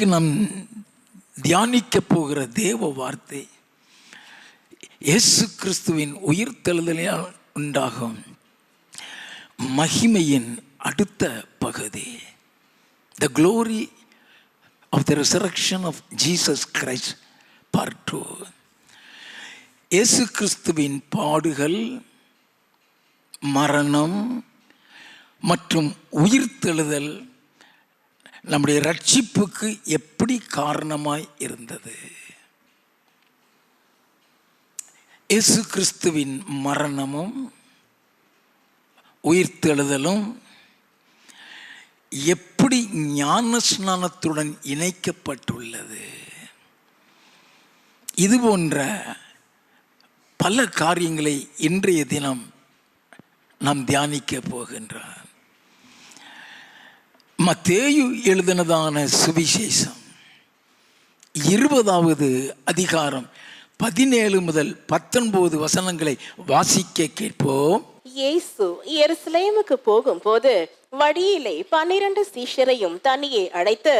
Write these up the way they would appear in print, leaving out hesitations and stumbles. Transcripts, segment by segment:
இன்றைக்கு நாம் தியானிக்க போகிற தேவ வார்த்தை இயேசு கிறிஸ்துவின் உயிர்த்தெழுதலால் உண்டாகும் மகிமையின் அடுத்த பகுதி. The glory of the resurrection of Jesus Christ part 2. இயேசு கிறிஸ்துவின் பாடுகள், மரணம் மற்றும் உயிர்த்தெழுதல் நம்முடைய ரட்சிப்புக்கு எப்படி காரணமாய் இருந்தது? இயேசு கிறிஸ்துவின் மரணமும் உயிர்த்தெழுதலும் எப்படி ஞான ஸ்நானத்துடன் இணைக்கப்பட்டுள்ளது? இது போன்ற பல காரியங்களை இன்றைய தினம் நாம் தியானிக்க போகின்றோம். மத்தேயு எழுதினதான சுவிசேஷம் 20வது அதிகாரம் 17 முதல் 19 வசனங்களை வாசிக்க கேட்போம். இயேசு எருசலேமுக்கு போகும்போது வழியிலே 12 சீஷரையும் தனியே அழைத்து,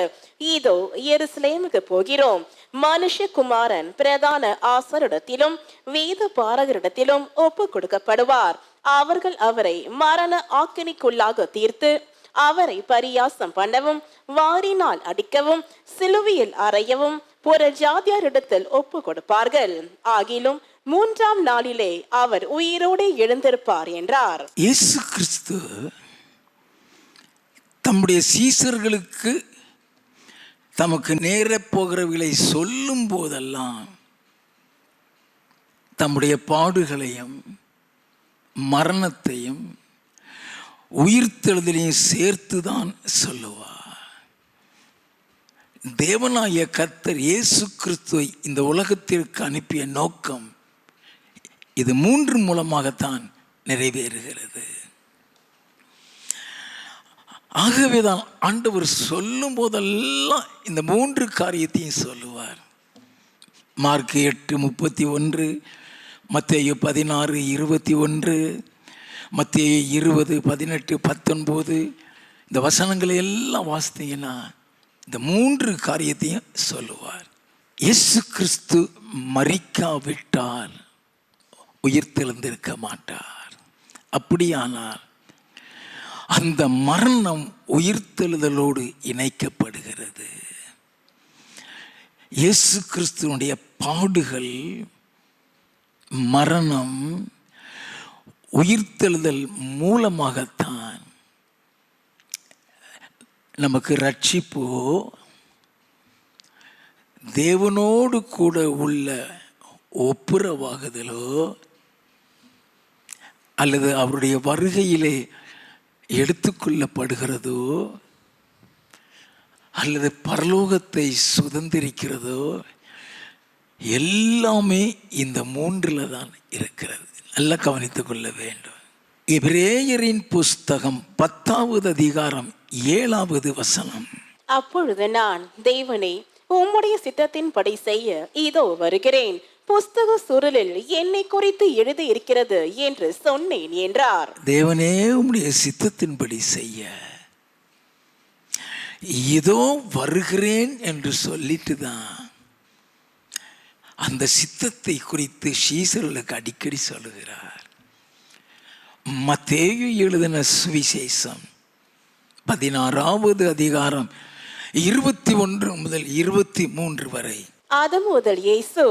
இதோ எருசலேமுக்கு போகிறோம், மனுஷகுமாரன் பிரதான ஆசாரியரிடத்திலும் வேத பாரகரிடத்திலும் ஒப்பு கொடுக்கப்படுவார். அவர்கள் அவரை மரண ஆக்கினைக்குள்ளாக தீர்த்து அவரை பரியாசம் பண்ணவும், வாரினால் அடிக்கவும், சிலுவையில் அறையவும் புற ஜாதியாரிடத்தில் ஒப்பு கொடுப்பார்கள். ஆகிலும் 3ஆம் நாளிலே அவர் உயிரோடு எழுந்திருப்பார் என்றார். இயேசு கிறிஸ்து தம்முடைய சீசர்களுக்கு தமக்கு நேர போகிறவர்களை சொல்லும் போதெல்லாம் தம்முடைய பாடுகளையும் மரணத்தையும் உயிர்த்தெழுதலையும் சேர்த்துதான் சொல்லுவார். தேவனாய கர்த்தர் இயேசு கிறிஸ்துவை இந்த உலகத்திற்கு அனுப்பிய நோக்கம் இது 3 மூலமாகத்தான் நிறைவேறுகிறது. ஆகவேதான் ஆண்டவர் சொல்லும் போதெல்லாம் இந்த 3 காரியத்தையும் சொல்லுவார். மார்க் 8:31, மத்தேயு 16:21, மத்தேயு 20:18-19 இந்த வசனங்களை எல்லாம் வாசித்தீங்கன்னா இந்த 3 காரியத்தையும் சொல்லுவார். இயேசு கிறிஸ்து மரிக்காவிட்டால் உயிர்த்தெழுந்திருக்க மாட்டார். அப்படியானால் அந்த மரணம் உயிர்த்தெழுதலோடு இணைக்கப்படுகிறது. இயேசு கிறிஸ்துவனுடைய பாடுகள், மரணம், உயிர்த்தெழுதல் மூலமாகத்தான் நமக்கு ரட்சிப்போ, தேவனோடு கூட உள்ள ஒப்புரவாகுதலோ அல்லது அவருடைய வருகையிலே எடுத்துக்கொள்ளப்படுகிறதோ அல்லது பரலோகத்தை சுதந்திரிக்கிறதோ எல்லாமே இந்த 3 தான் இருக்கிறது. நல்லா கவனித்துக் கொள்ள வேண்டும். எபிரேயரின் புஸ்தகம் 10வது அதிகாரம் 7வது வசனம். அப்பொழுது நான், தேவனே, உம்முடைய சித்தத்தின்படி செய்ய இதோ வருகிறேன், புஸ்தக சுருளில் என்னை குறித்து எழுதி இருக்கிறது என்று சொன்னேன் என்றார். தேவனே, உம்முடைய சித்தத்தின்படி செய்ய இதோ வருகிறேன் என்று சொல்லிட்டு தான் அந்த சித்தத்தை குறித்து சீசர்களுக்கு அடிக்கடி சொல்லுகிறார். மத்தேயு எழுதின சுவிசேஷம் 16வது அதிகாரம் 21 முதல் 23 வரை. அது முதல் இயேசு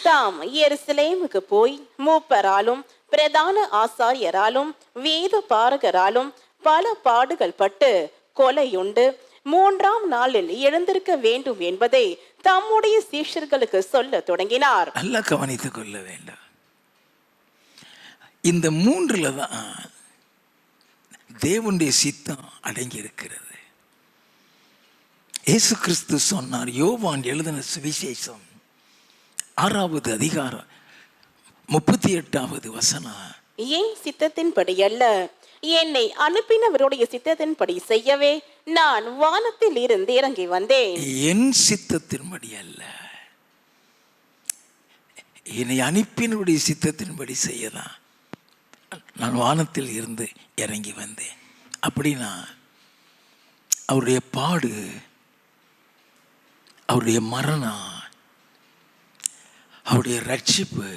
தாம் எருசலேமுக்கு போய் மூப்பராலும் பிரதான ஆசாரியராலும் வேத பாரகராலும் பல பாடுகள் பட்டு கொலையுண்டு 3ஆம் நாளில் எழுந்திருக்க வேண்டும் என்பதை தம்முடைய சீஷர்களுக்கு சொல்ல தொடங்கினார். நல்லா கவனித்துக் கொள்ள வேண்டும். இந்த 3 தான் தேவனுடைய சித்தம் அடங்கி இருக்கிறது. இயேசு கிறிஸ்து சொன்னார், யோவான் எழுதின சுவிசேஷம் 6வது அதிகாரம் 38வது வசனம், என் சித்தத்தின்படி அல்ல, என்னை அனுப்பினவருடைய சித்தத்தின்படி செய்யவே நான் வானத்தில் இருந்து இறங்கி வந்தேன். என் சித்தத்தின்படி அல்ல, என்னை அனுப்பினருடைய சித்தத்தின்படி செய்யதான் நான் வானத்தில் இருந்து இறங்கி வந்தேன். அப்படின்னா அவருடைய பாடு அவருடைய மரணம், அவருடைய ரட்சிப்பு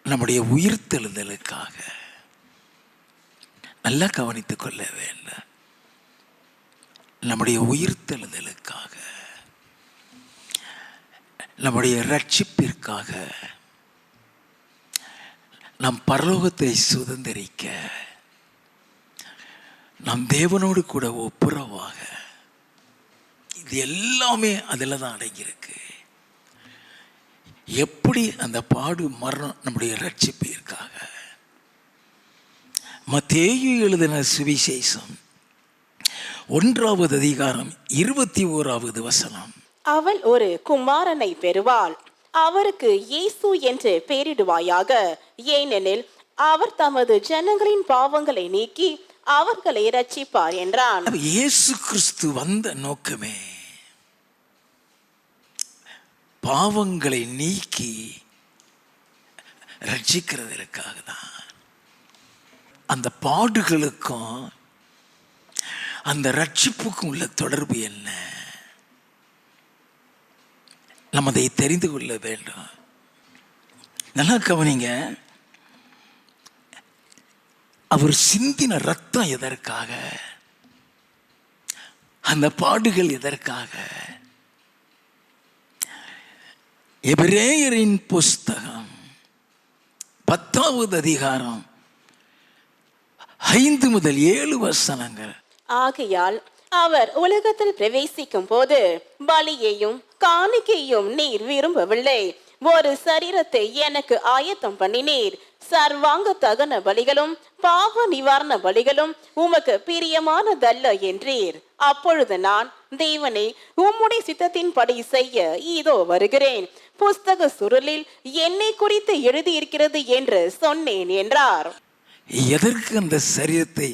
நம்முடைய உயிர்த்தெழுதலுக்காக. நல்லா கவனித்துக் கொள்ள வேண்டும். நம்முடைய உயிர்த்தெழுதலுக்காக, நம்முடைய ரட்சிப்பிற்காக, நம் பரலோகத்தை சுதந்திரிக்க, நம் தேவனோடு கூட ஒப்புரவாக, இது எல்லாமே அதில் தான் அடங்கியிருக்கு. எப்படி அந்த பாடு மரணம் நம்முடைய ரட்சிப்பிற்காக. மத்தேயு எழுதின சுவிசேஷம் 1வது அதிகாரம் 21வது வசனம். அவள் ஒரு குமாரனை பெறுவாள், அவருக்கு இயேசு என்று பெயரிடுவாயாக, ஏனெனில் அவர் தமது ஜனங்களின் பாவங்களை நீக்கி அவர்களை ரட்சிப்பார் என்றான். இயேசு கிறிஸ்து வந்த நோக்கமே பாவங்களை நீக்கி ரட்சிக்கிறதற்காக தான். அந்த பாடுகளுக்கும் அந்த ரட்சிப்புக்கும் உள்ள தொடர்பு என்ன? நம்ம அதை தெரிந்து கொள்ள வேண்டும். நல்லா கவனிங்க. அவர் சிந்தின ரத்தம் எதற்காக? அந்த பாடுகள் எதற்காக? எபிரேயரின் புஸ்தகம் 10வது அதிகாரம் 5 முதல் 7 வசனங்கள். ஆகையால் அவர் உலகத்தில் பிரவேசிக்கும் போது பலியையும் காணிக்கையும் நீர் விரும்பவில்லை, ஒரு சரீரத்தை எனக்கு ஆயத்தம் பண்ணினீர், சர்வாங்க தகன பலிகளும் பாவ நிவாரண பலிகளும் உமக்கு பிரியமானதல்ல என்றீர். அப்பொழுது நான், தேவனே, உம்முடைய சித்தத்தின்படி செய்ய இதோ வருகிறேன், புஸ்தக சுருளில் என்னை குறித்து எழுதியிருக்கிறது என்று சொன்னேன் என்றார். எதற்கு அந்த சரீரத்தை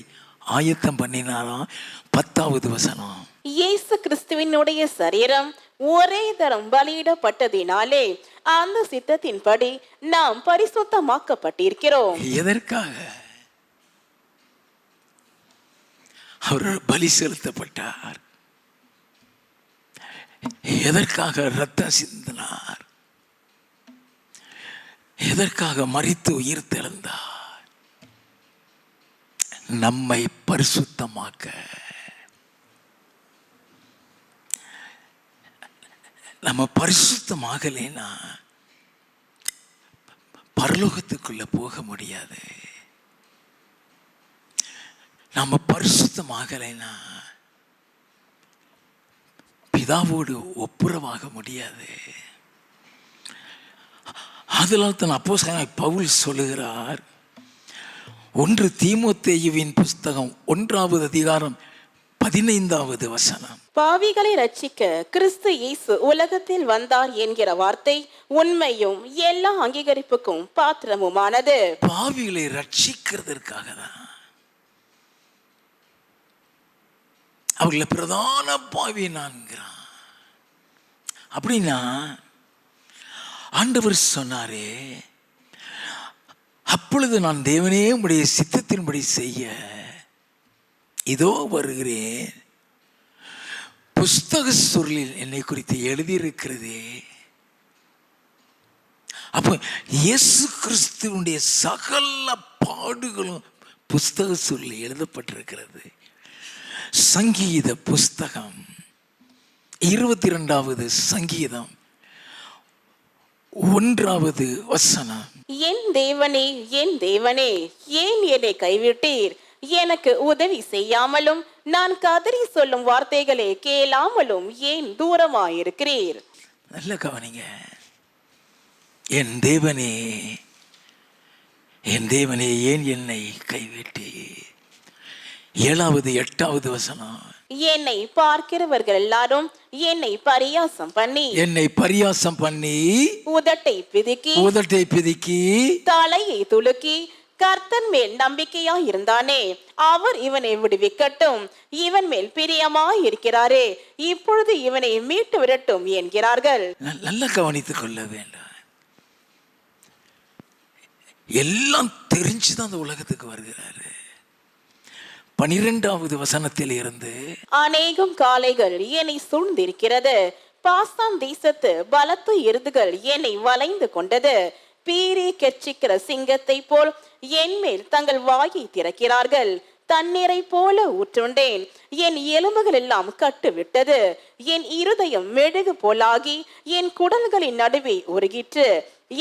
ஆயத்தம் பண்ணினாராம்? 10வது வசனம். இயேசு கிறிஸ்துவினுடைய சரீரம் ஒரே தரம் பலியிடப்பட்டதினாலே அந்த சித்தத்தின்படி நாம் பரிசுத்தமாக்கப்பட்டிருக்கிறோம். எதற்காக அவர் பலி செலுத்தப்பட்டார்? எதற்காக ரத்தம் சிந்தினார்? எதற்காக மரித்து உயிர் தெழுந்தார்? நம்மை பரிசுத்தமாக்க. நம்ம பரிசுத்தமாகலைன்னா பரலோகத்துக்குள்ள போக முடியாது. நம்ம பரிசுத்தமாகலைன்னா பிதாவோடு ஒப்புரவாக முடியாது. அதனால தான் அப்போஸ்தலனாகிய பவுல் சொல்லுகிறார், 1 தீமோத்தேயுவின் புஸ்தகம் 1வது அதிகாரம் 15வது வசனம். பாவிகளை ரட்சிக்க கிறிஸ்து இயேசு உலகத்தில் வந்தார் என்கிற வார்த்தை உண்மையும் எல்லா அங்கீகரிப்புக்கும் பாத்திரமுமானது. பாவிகளை ரட்சிக்கிறதற்காக தான். அவர்களை பிரதான பாவி நான்கிறான். அப்படின்னா ஆண்டவர் சொன்னாரே, அப்பொழுது நான் தேவனே உம்முடைய சித்தத்தின்படி செய்ய இதோ வருகிறேன், புஸ்தக சுருளில் என்னை குறித்து எழுதியிருக்கிறதே. அப்போ இயேசு கிறிஸ்துவனுடைய சகல பாடுகளும் புஸ்தக சுருளில் எழுதப்பட்டிருக்கிறது. சங்கீத புஸ்தகம் 22வது சங்கீதம் 1வது வசனம். என் தேவனே, என் தேவனே, ஏன் என்னை கைவிட்டீர்? எனக்கு உதவி செய்யாமலும் நான் கதறி சொல்லும் வார்த்தைகளை கேளாமலும் ஏன் தூரமாயிருக்கிறீர்? நல்ல கவனிங்க. என் தேவனே, என் தேவனே, ஏன் என்னை கைவிட்டீர்? 7வது 8வது வசனம். என்னை பார்க்கிறவர்கள் எல்லாரும் என்னை பரியாசம் பண்ணி உதட்டை பிதுக்கி தலையை துலுக்கி கர்த்தர் மேல் நம்பிக்கையா இருந்தானே, அவர் இவனை விடுவிக்கட்டும், இவன் மேல் பிரியமாய் இருக்கிறாரே, இப்பொழுது இவனை மீட்டு விடட்டும் என்கிறார்கள். நல்லா கவனித்துக் கொள்ள வேண்டும். எல்லாம் தெரிஞ்சுதான் அந்த உலகத்துக்கு வருகிறாரு. 12வது வசனத்தில் இருந்து, அநேகம் காளைகள் என்னை சூழ்ந்திருக்கிறது, பாசான் தேசத்து பலத்த எருதுகள் என்னை வளைந்து கொண்டது, பீறி கெர்ச்சிக்கிற சிங்கத்தை போல் என் மேல் தங்கள் வாயை திறக்கிறார்கள், தண்ணீரை போல ஊற்றுண்டேன், என் எலும்புகள் எல்லாம் கட்டுவிட்டது, என் இருதயம் மெழுகு போலாகி என் குடல்களின் நடுவே உருகிற்று,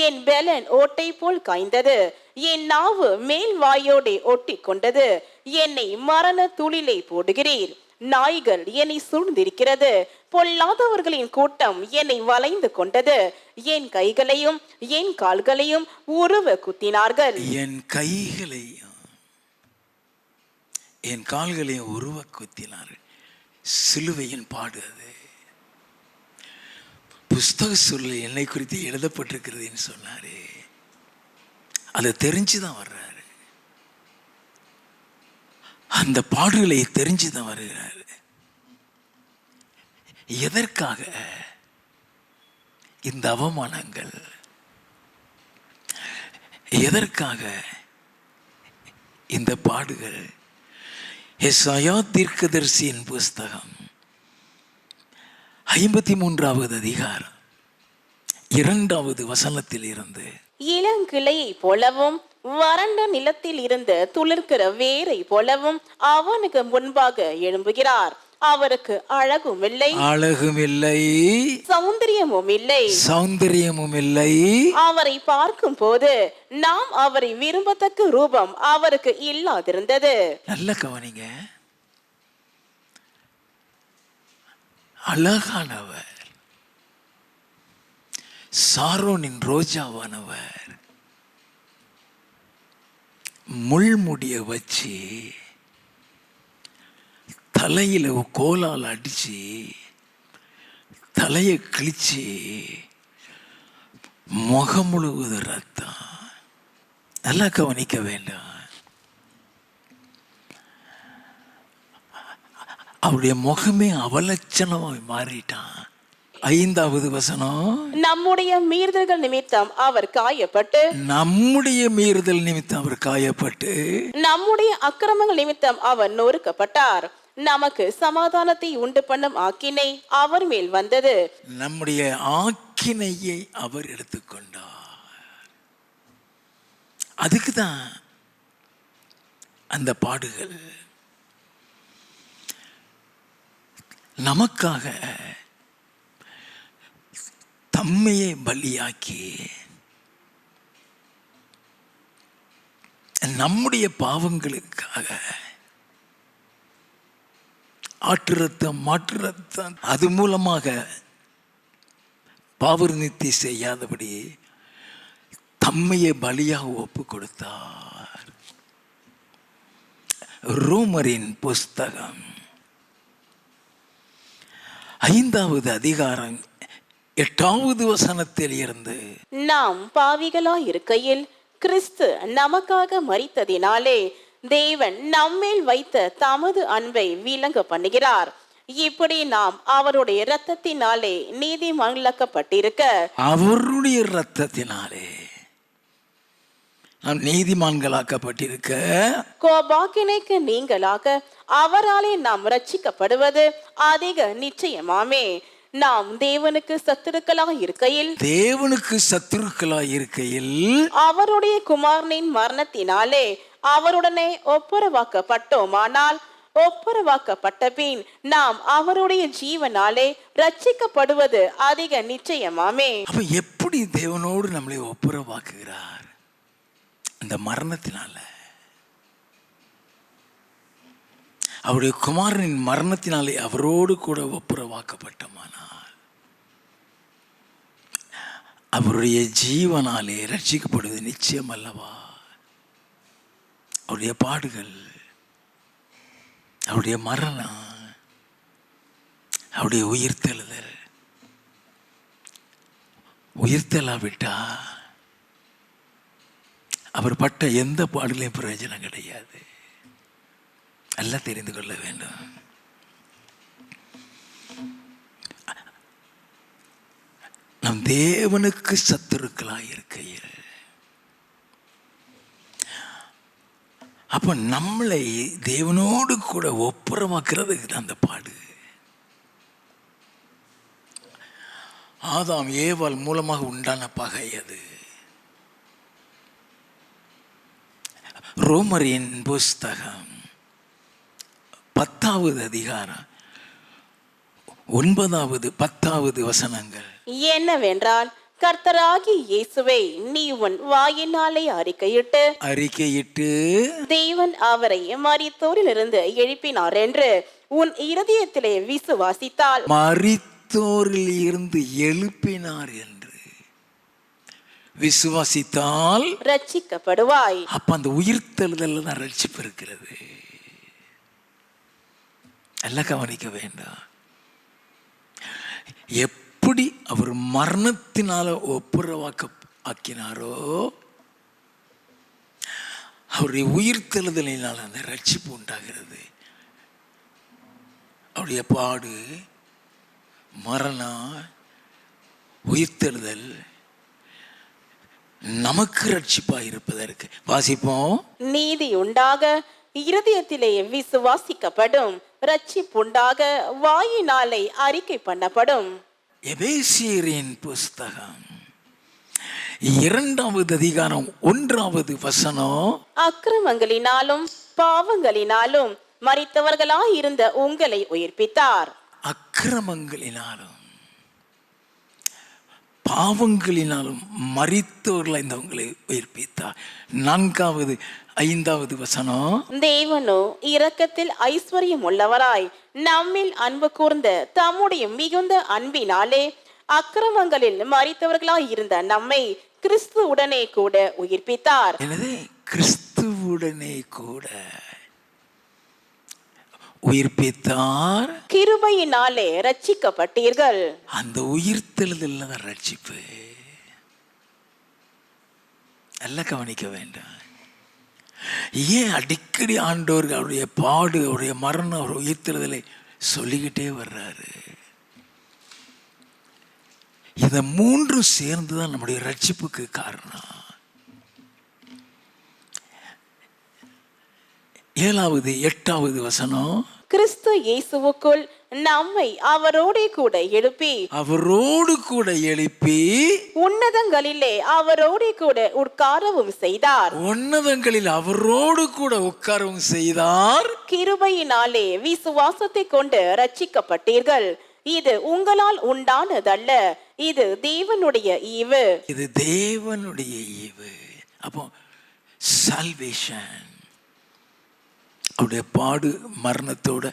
என் பெலன் ஓட்டை போல் காய்ந்தது, என் நாவு மேல் வாயோடே ஒட்டி கொண்டது, என்னை மரண துளிலை போடுகிறீர், நாய்கள் என்னை சூழ்ந்திருக்கிறது, பொல்லாதவர்களின் கூட்டம் என்னை வளைந்து கொண்டது, என் கைகளையும் என் கால்களையும் உருவ குத்தினார்கள். என் கைகளையும் என் கால்களையும் உருவ குத்தினார்கள். சிலுவையின் பாடு அது. புஸ்தக சூழல் என்னை குறித்து எழுதப்பட்டிருக்கிறதுன்னு சொன்னாரு. அதை தெரிஞ்சுதான் வர்றாரு. அந்த பாடுகளை தெரிஞ்சுதான் வருகிறாரு. எதற்காக இந்த அவமானங்கள்? எதற்காக இந்த பாடுகள்? எசாயா தீர்க்கதரிசியின் புஸ்தகம் 53வது அதிகாரம் 2வது வசனத்தில் இருந்து, இளங்கிளையை போலவும் வறண்ட நிலத்தில் இருந்து துளிர்க்கிற வேரை போலவும் அவனுக்கு முன்பாக எழும்புகிறார், அவருக்கு அழகும் இல்லை சௌந்தரியமும் இல்லை, அவரை பார்க்கும் போது நாம் அவரை விரும்பத்தக்க ரூபம் அவருக்கு இல்லாதிருந்தது. நல்ல கவனிங்க. அழகானவர், சாரோனின் ரோஜாவானவர், முள்முடிய வச்சு தலையில கோலால் அடிச்சு தலையை கிழிச்சு முகம் முழுவதும் ரத்தம். நல்லா கவனிக்க வேண்டாம். அவருடைய முகமே அவலட்சணமாய் மாறிட்டான். 5வது வசனம், நம்முடைய மீறுதல்கள் நிமித்தம் அவர் காயப்பட்டு நம்முடைய அக்கிரமங்கள் நிமித்தம் அவர் நொறுக்கப்பட்டார், நமக்கு சமாதானத்தை உண்டு பண்ணும் ஆக்கினை அவர் மேல் வந்தது, நம்முடைய ஆக்கினையை அவர் எடுத்துக்கொண்டார். அதுக்குதான் அந்த பாடுகள். நமக்காக தம்மையை பலியாக்கி நம்முடைய பாவங்களுக்காக ஆட்டு ரத்தம் மாட்டு ரத்தம் அது மூலமாக பாவநித்தி செய்யாதபடி தம்மையை பலியாக ஒப்பு கொடுத்தார். ரோமரின் புஸ்தகம் 5வது அதிகாரம் 8வது வசனத்தில் இருந்து, நாம் பாவிகளாய் இருக்கையில் கிறிஸ்து நமக்காக மரித்ததினாலே தேவன் நம்மேல் வைத்த தமது அன்பை விளங்க பண்ணுகிறார், இப்படி நாம் அவருடைய இரத்தத்தினாலே நீதிமான்களாக்கப்பட்டிருக்க, அவருடைய இரத்தத்தினாலே நாம் நீதிமான்களாக்கப்பட்டிருக்க, கோபாக்கினைக்கு நீங்களாக அவராலே நாம் ரட்சிக்கப்படுவது அதிக நிச்சயமாமே. நாம் தேவனுக்கு சத்துருக்களாய் இருக்கையில் அவருடைய குமாரனின் மரணத்தினாலே அவருடனே ஒப்புரவாக்கப்பட்டோமானால், ஒப்புரவாக்கப்பட்ட பின் நாம் அவருடைய ஜீவனாலே ரட்சிக்கப்படுவது அதிக நிச்சயமாமே. அப்ப எப்படி தேவனோடு நம்மளை ஒப்புரவாக்குகிறார்? அந்த மரணத்தினால, அவருடைய குமாரனின் மரணத்தினாலே அவரோடு கூட ஒப்புரவாக்கப்பட்டோமானால், அவருடைய ஜீவனாலே ரட்சிக்கப்படுவது நிச்சயம் அல்லவா? அவருடைய பாடுகள், அவருடைய மரணம், அவருடைய உயிர்த்தெழாவிட்டா அவர் பட்ட எந்த பாடலையும் பிரயோஜனம் கிடையாது. எல்லாம் தெரிந்து கொள்ள வேண்டும். நம் தேவனுக்கு சத்துருக்களாய் இருக்கையில் அப்போ நம்மளை தேவனோடு கூட ஒப்புரமாக்குறதுக்கு தான் அந்த பாடு. ஆதாம் ஏவாள் மூலமாக உண்டான பகை அது. ரோமரின் புஸ்தகம் 10வது அதிகாரம் 9வது 10வது வசனங்கள் என்னவென்றால், கர்த்தராகி இயேசுவை நீ உன் வாயினாலே அறிக்கையிட்டு தேவன் அவரை மரித்தோரிலிருந்து எழுப்பினார் என்று உன் இருதயத்திலே விசுவாசித்தால், மரித்தோரில் இருந்து எழுப்பினார் என்று விசுவாசித்தால் ரட்சிக்கப்படுவாய். அப்ப அந்த உயிர்த்தெழுதல்ல தான் ரட்சிப்பு இருக்கிறது. எல்லாம் கவனிக்க வேண்டாம். எப்படி அவர் மரணத்தினால ஒப்புரவாக்க ஆக்கினாரோ, அவருடைய உயிர்த்தெழுதலினால் அந்த ரட்சிப்பு உண்டாகிறது. அவருடைய பாடு, மரணம், உயிர்த்தெழுதல் நமக்கு ரட்சிப்பாக இருப்பதற்கு. வாசிப்போம். நீதி உண்டாக இருதயத்திலே விசுவாசிக்கப்படும், ரட்சிப்புண்டாக வாயினாலே அறிக்கை பண்ணப்படும். எபேசியரின் புஸ்தகம் 2வது அதிகாரம் 1வது வசனம், அக்கிரமங்களினாலும் பாவங்களினாலும் மரித்தவர்களாய் இருந்த உங்களை உயிர்ப்பித்தார். அக்கிரமங்களினாலும் பாவங்களினாலும் மரித்தவர்களாய் இருந்தவங்களை உயிர்ப்பித்தார். 4வது 5வது வசனம், தேவனோ இரக்கத்தில் ஐஸ்வர்யம் உள்ளவராய் நம்மில் அன்பு கூர்ந்த தம்முடைய மிகுந்த அன்பினாலே அக்கிரமங்களில் மரித்தவர்களாய் இருந்த நம்மை கிறிஸ்துவுடனே கூட உயிர்ப்பித்தார். எனவே கிறிஸ்துவுடனே கூட உயிர்ப்பித்தார். கிருபையினாலே ரட்சிக்கப்பட்டீர்கள். அந்த உயிர்த்தெழுதல் தான் ரட்சிப்பு. நல்லா கவனிக்க வேண்டாம். ஏன் அடிக்கடி ஆண்டவர் அவருடைய பாடு, அவருடைய மரணம், அவர் உயிர்த்தெழுதலை சொல்லிக்கிட்டே வர்றாரு? இந்த 3 சேர்ந்துதான் நம்முடைய ரட்சிப்புக்கு காரணம். 7வது 8வது வசனம், கிறிஸ்து இயேசுவுக்குள் நம்மை அவரோடு கூட எழுப்பி உன்னதங்களிலே அவரோடு கூட உட்காரவும் செய்தார். உன்னதங்களில் அவரோடு கூட உட்காரவும் செய்தார். கிருபையினாலே விசுவாசத்தை கொண்டு ரட்சிக்கப்பட்டீர்கள். இது உங்களால் உண்டானதல்ல, இது தேவனுடைய ஈவு. இது தேவனுடைய ஈவு. அப்போ சால்வேஷன் அவருடைய பாடு மரணத்தோடு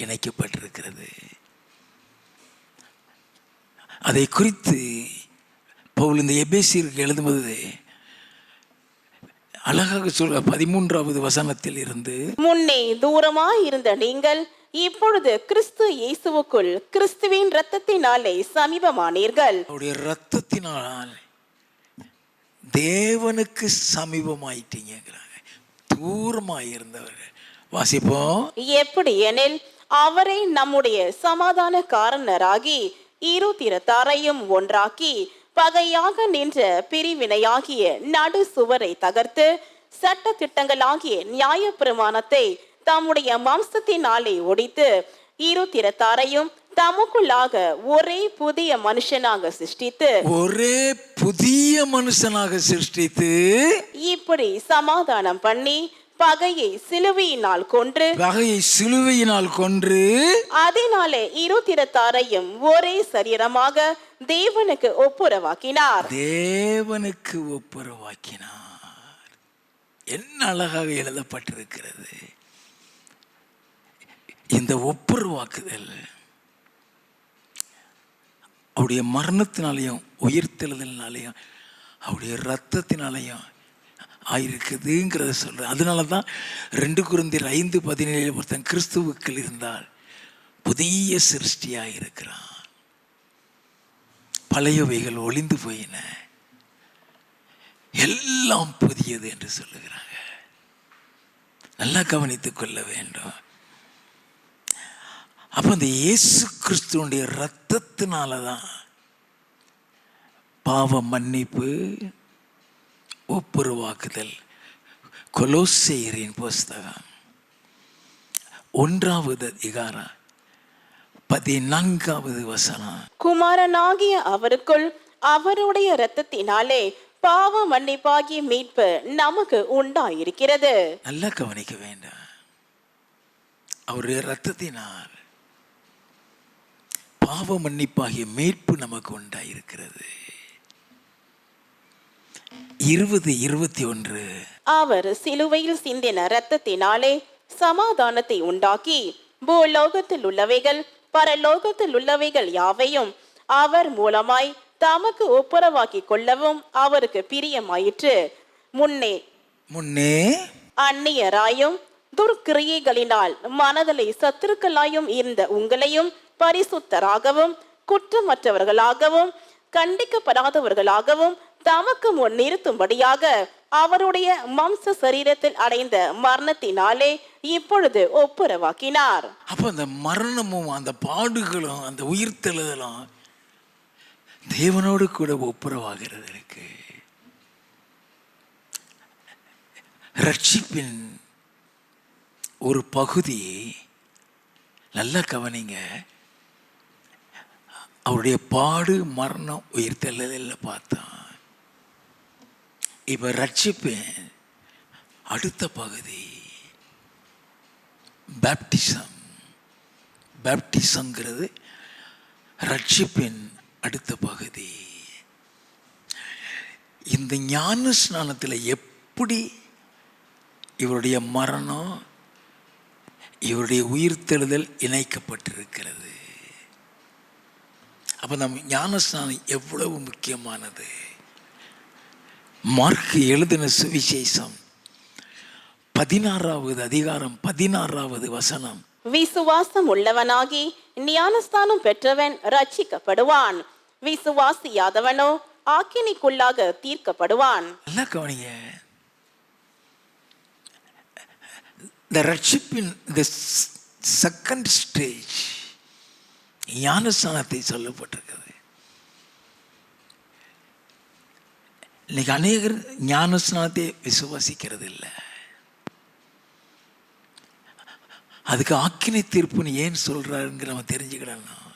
இணைக்கப்பட்டிருக்கிறது. அதை குறித்து பவுல் இந்த எபேசியருக்கு எழுதும்போது அழகாக சொல்ற 13வது வசனத்தில் இருந்து, முன்னே தூரமாய் இருந்த நீங்கள் இப்பொழுது கிறிஸ்து இயேசுவுக்குள் கிறிஸ்துவின் இரத்தத்தினாலே சமீபமானீர்கள். அவருடைய இரத்தத்தினால் தேவனுக்கு சமீபமாயிட்டீங்கிறாங்க. தூரமாய் இருந்தவர்கள். வாசிப்போம். எப்படி எனில் அவரை நம்முடைய சமாதான காரணராகி இரு திறத்தாரையும் ஒன்றாக்கி பகையாக நின்ற பிரிவினையாகிய நடு சுவரை தகர்த்து சட்ட திட்டங்களாகிய நியாய பிரமாணத்தை தம்முடைய மாம்சத்தினாலே ஒடித்து இரு திறத்தாரையும் தமக்குள்ளாக ஒரே புதிய மனுஷனாக சிருஷ்டித்து இப்படி சமாதானம் பண்ணி பகையை சிலுவையினால் கொன்று அதனாலே இரு திறத்தாரையும் ஒரே சரீரமாக தேவனுக்கு ஒப்புரவாக்கினார். என்ன அழகாக எழுதப்பட்டிருக்கிறது இந்த ஒப்புரவாக்குதல். அவருடைய மரணத்தினாலையும் உயிர்த்தெழுதலினாலையும் அவருடைய இரத்தத்தினாலையும் ஆயிருக்குதுங்கிறத சொல்ற. அதனால தான் 2 கொரிந்தியர் 5:17 ஒருத்தன் கிறிஸ்துவுக்குள் இருந்தால் புதிய சிருஷ்டியாக இருக்கிறான், பழையவைகள் ஒளிந்து போயின, எல்லாம் புதியது என்று சொல்லுகிறாங்க. நல்லா கவனித்துக் கொள்ள வேண்டும். அப்ப அந்த இயேசு கிறிஸ்துவுடைய இரத்தத்தினாலதான் பாவ மன்னிப்பு, ஒப்புரவாக்குதல், கொலோசையரின் புஸ்தகம் 1வது அதிகாரம் 14வது வசனம். குமாரனாகிய அவருக்குள் அவருடைய இரத்தத்தினாலே பாவ மன்னிப்பாகிய மீட்பு நமக்கு உண்டாயிருக்கிறது. நல்லா கவனிக்க வேண்டாம். அவருடைய இரத்தத்தினால் பாவ மன்னிப்பாகிய மீட்பு நமக்கு உண்டாயிருக்கிறது. 20:21 அவர் சிலுவையில் சிந்தின இரத்தத்தினாலே சமாதானத்தை உண்டாக்கி பூலோகத்தில் உள்ளவைகள் பரலோகத்தில் உள்ளவைகள் யாவையும் அவர் மூலமாய் தமக்கு ஒப்புரவாக்கி கொள்ளவும் அவருக்கு பிரியமாயிற்று. முன்னே அந்நியராயும் துர்க்கிரியைகளினால் மனதலை சத்துருக்களாயும் இருந்த உங்களையும் பரிசுத்தராகவும் குற்றமற்றவர்களாகவும் கண்டிக்கப்படாதவர்களாகவும் தமக்கு முன் நிறுத்தும்படியாக அவருடைய மாம்ச சரீரத்தில் அடைந்த மரணத்தினாலே இப்பொழுது ஒப்புரவாக்கினார். அப்ப அந்த மரணமும் அந்த பாடுகளும் அந்த உயிர்த்தெழுதலும் தேவனோடு கூட ஒப்புரவாகிறது இருக்கு. ரட்சிப்பின் ஒரு பகுதி நல்லா கவனிங்க. அவருடைய பாடு மரணம் உயிர்த்தெழுதல் பார்த்தோம். இப்ப ரட்சிப்பின் அடுத்த பகுதி பேப்டிசம். பேப்டிசம்ங்கிறது ரட்சிப்பின் அடுத்த பகுதி. இந்த ஞான ஸ்நானத்தில் எப்படி இவருடைய மரணம் இவருடைய உயிர்த்தெழுதல் இணைக்கப்பட்டிருக்கிறது. அப்ப நம் ஞான ஸ்நானம் எவ்வளவு முக்கியமானது. மார்க் எழுதின சுவிசேஷம் 16வது அதிகாரம் 16வது வசனம். விசுவாசம் உள்ளவனாகி ஞானஸ்தானம் பெற்றவன் ரட்சிக்கப்படுவான், விசுவாசியாதவனோ ஆக்கினைக்குள்ளாக தீர்க்கப்படுவான். நல்லா கவனிங்க. இந்த ரட்சிப்பின் இந்த செகண்ட் ஸ்டேஜ் ஞானஸ்தானத்தை சொல்லப்பட்டிருக்கிறது. இன்னைக்கு அநேகர் ஞானஸ்நானத்தை விசுவாசிக்கிறது இல்லை. அதுக்கு ஆக்கினை தீர்ப்புன்னு ஏன் சொல்றாருங்கிற நம்ம தெரிஞ்சுக்கிடணும்.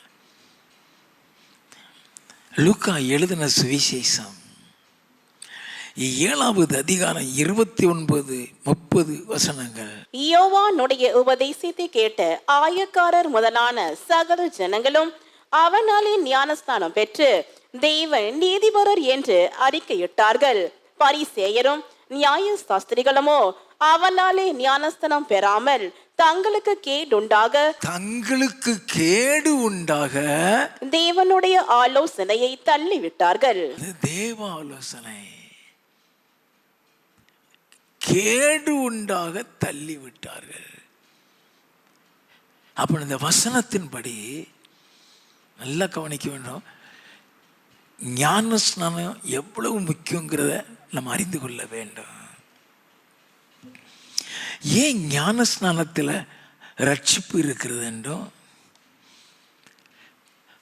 லூக்கா எழுதின சுவிசேஷம் 7வது அதிகாரம் 29-30 வசனங்கள். யோவானுடைய உபதேசத்தை கேட்ட ஆயக்காரர் முதலான சகல ஜனங்களும் அவனாலே ஞானஸ்தானம் பெற்று தேவன் நீதிபரர் என்று அறிக்கையிட்டார்கள். பரிசேயரும் நியாய சாஸ்திரிகளுமோ அவனாலே ஞானஸ்தானம் பெறாமல் தங்களுக்கு கேடு உண்டாக தேவனுடைய ஆலோசனையை தள்ளிவிட்டார்கள். தேவ ஆலோசனை கேடு உண்டாக தள்ளிவிட்டார்கள். அப்ப இந்த வசனத்தின்படி நல்லா கவனிக்க வேண்டும். ஞான ஸ்நானம் எவ்வளவு முக்கியங்கிறத நம்ம அறிந்து கொள்ள வேண்டும். ஏன் ஞான ஸ்நானத்தில் ரட்சிப்பு இருக்கிறது என்றும்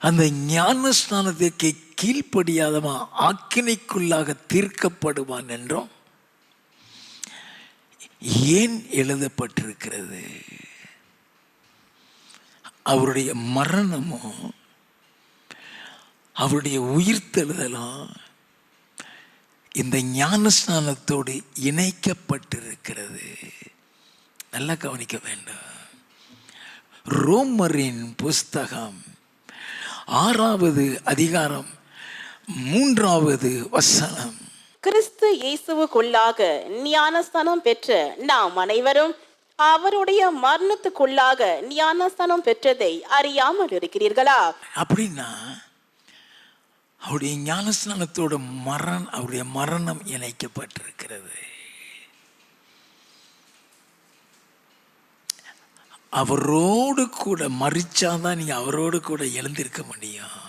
அந்த ஞான ஸ்நானத்திற்கு கீழ்ப்படியாதவன் ஆக்கினைக்குள்ளாக தீர்க்கப்படுவான் என்றும் ஏன் எழுதப்பட்டிருக்கிறது. அவருடைய மரணமும் அவருடைய உயிர்த்தெழுதலும் இந்த ஞானஸ்நானத்தோடு இணைக்கப்பட்டிருக்கிறது. நல்லா கவனிக்க வேண்டும். ரோமரின் புஸ்தகம் 6வது அதிகாரம் 3வது வசனம். கிறிஸ்து இயேசுவுக்குள்ளாக ஞானஸ்தானம் பெற்ற நாம் அனைவரும் அவருடைய மரணத்துக்குள்ளாக ஞானஸ்தானம் பெற்றதை அறியாமல் இருக்கிறீர்களா? அப்படின்னா அவருடைய ஞானஸ்நானத்தோட அவருடைய மரணம் இணைக்கப்பட்டிருக்கிறது. அவரோடு கூட மரிச்சாதான் நீங்க அவரோடு கூட எழுந்திருக்க முடியும்.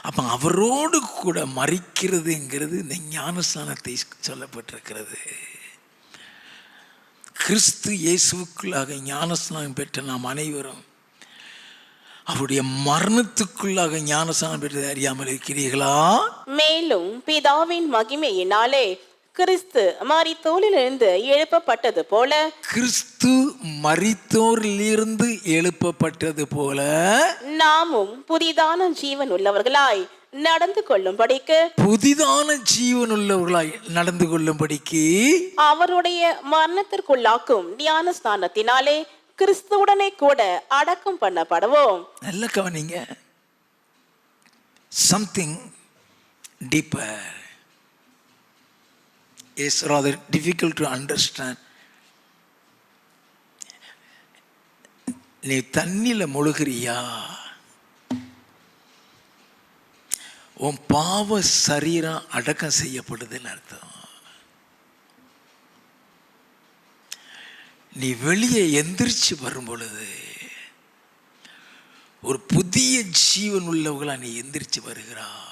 அப்ப அவரோடு கூட மரிக்கிறதுங்கிறது இந்த ஞானஸ்நானத்தை சொல்லப்பட்டிருக்கிறது. கிறிஸ்து இயேசுவுக்குள்ளாக ஞானஸ்நானம் பெற்ற நாம் அனைவரும் அவருடைய மரணத்துக்குள்ளாக ஞானஸ்நானம் பெற்றதை அறியாமல் இருக்கிறீர்களா? மேலும் பிதாவின் மகிமையினாலே கிறிஸ்து மரித்தோரிலிருந்து எழுப்பப்பட்டது போல கிறிஸ்து மரித்தோரிலிருந்து எழுப்பப்பட்டது போல நாமும் புதிதான ஜீவன் உள்ளவர்களாய் நடந்து கொள்ளும்படிக்கு புதிதான ஜீவன் உள்ளவர்களாய் நடந்து கொள்ளும்படிக்கு அவருடைய மரணத்திற்குள்ளாக்கும் ஞான ஸ்நானத்தினாலே கிறிஸ்துவுடனே கூட அடக்கம் பண்ணப்படுவோம். நல்ல கவனிங்க. Something deeper is rather difficult to understand. நீ தண்ணில முழுகிறியா? உன் பாவ சரீரம் அடக்கம் செய்யப்படுதுன்னு அர்த்தம். நீ வெளியே எந்திரிச்சு வரும் பொழுது ஒரு புதிய ஜீவன் உள்ளவர்களா நீ எந்திரிச்சு வருகிறாய்.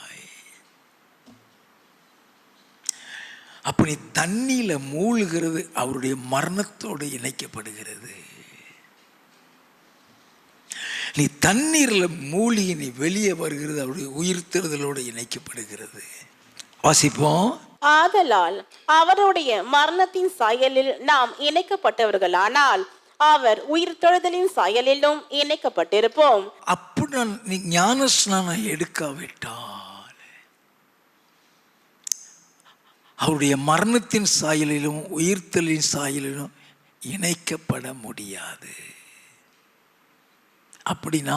அப்ப நீ தண்ணியில மூழ்கிறது அவருடைய மரணத்தோடு இணைக்கப்படுகிறது. நீ தண்ணீர்ல மூழ்கி நீ வெளியே வருகிறது அவருடைய உயிர்த்தெழுதலோடு இணைக்கப்படுகிறது. வாசிப்போம். ஆதலால் அவருடைய மரணத்தின் சாயலில் நாம் இணைக்கப்பட்டவர்களானால் அவர் உயிர்த்தெழுதலின் சாயலிலும் இணைக்கப்பட்டிருப்போம். அப்படி நீ ஞான ஸ்நானம் எடுக்காவிட்டால் அவருடைய மரணத்தின் சாயலிலும் உயிர்த்தலின் சாயலிலும் இணைக்கப்பட முடியாது. அப்படின்னா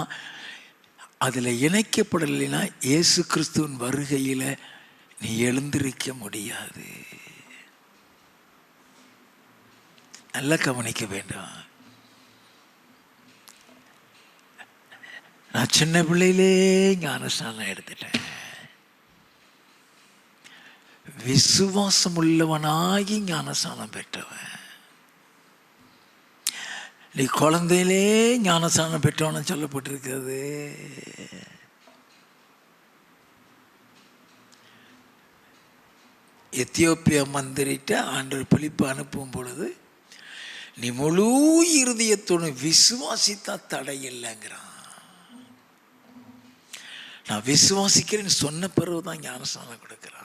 அதில் இணைக்கப்படலைன்னா இயேசு கிறிஸ்துவின் வருகையில் நீ எழுந்திருக்க முடியாது. நல்லா கவனிக்க வேண்டாம். நான் சின்ன பிள்ளையிலே ஞானஸ்நானம் எடுத்துட்டேன். விசுவாசம் உள்ளவனாகி ஞானஸ்நானம் பெற்றவன். நீ குழந்தையிலே ஞானஸ்நானம் பெற்றவன சொல்லப்பட்டிருக்கிறது. எத்தியோப்பியா மந்திரிட்ட ஆண்டவர் பிலிப்பு அனுப்பும் பொழுது நீ முழு இருதயத்தோடு விசுவாசித்தா தடை இல்லைங்கிறான். நான் விசுவாசிக்கிறேன்னு சொன்ன பிறகுதான் ஞானஸ்நானம் கொடுக்கிறான்.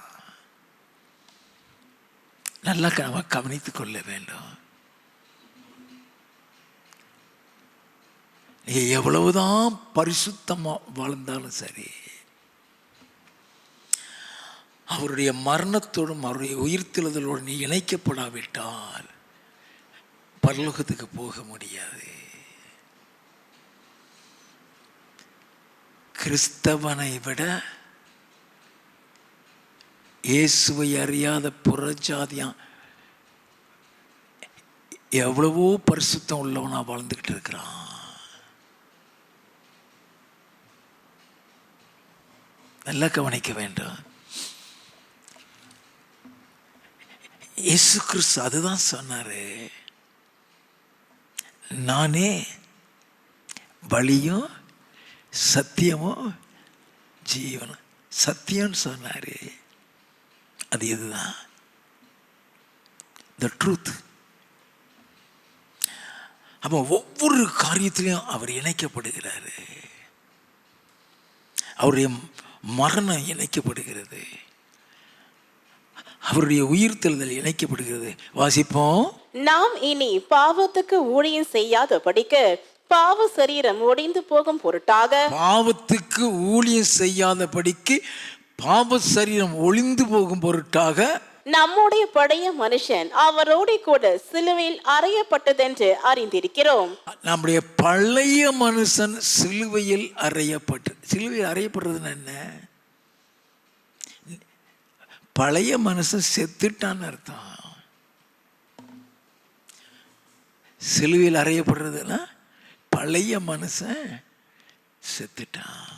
நல்லா கவனித்துக் கொள்ள வேண்டும். நீ எவ்வளவுதான் பரிசுத்தமா வாழ்ந்தாலும் சரி, அவருடைய மரணத்தோடும் அவருடைய உயிர்த்தெழுதலோடு நீ இணைக்கப்படாவிட்டால் பரலோகத்துக்கு போக முடியாது. கிறிஸ்தவனை விட இயேசுவை அறியாத புறஜாதியான் எவ்வளவோ பரிசுத்தம் உள்ளவனா வாழ்ந்துகிட்டு இருக்கிறான். நல்லா கவனிக்க வேண்டும். இயேசு கிறிஸ்து அதுதான் சொன்னாரு, நானே வழியும் சத்தியமும் ஜீவனும். சத்தியம்னு சொன்னாரு, அது இதுதான், the truth. அப்போ ஒவ்வொரு காரியத்திலையும் அவர் இணைக்கப்படுகிறாரு. அவருடைய மரணம் இணைக்கப்படுகிறது, அவருடைய உயிர்த்தெழுதல் இணைக்கப்படுகிறது. வாசிப்போம். நாம் இனி பாவத்துக்கு ஊழியம் செய்யாதபடிக்கு பாவ சரீரம் ஒடிந்து போகும் பொருட்டாக, பாவத்துக்கு ஊழியம் செய்யாதபடிக்கு பாவ சரீரம் ஒளிந்து போகும் பொருட்டாக நம்முடைய பழைய மனுஷன் அவரோடு கூட சிலுவையில் அறையப்பட்டதென்று அறிந்திருக்கிறோம். நம்முடைய பழைய மனுஷன் சிலுவையில் அறையப்பட்டு, சிலுவையில் அறையப்படுறதுன்னு என்ன? பழைய மனுஷன் செத்துட்டான்னு அர்த்தம். சிலுவையில் அறையப்படுறதுன்னா பழைய மனுஷன் செத்துட்டான்.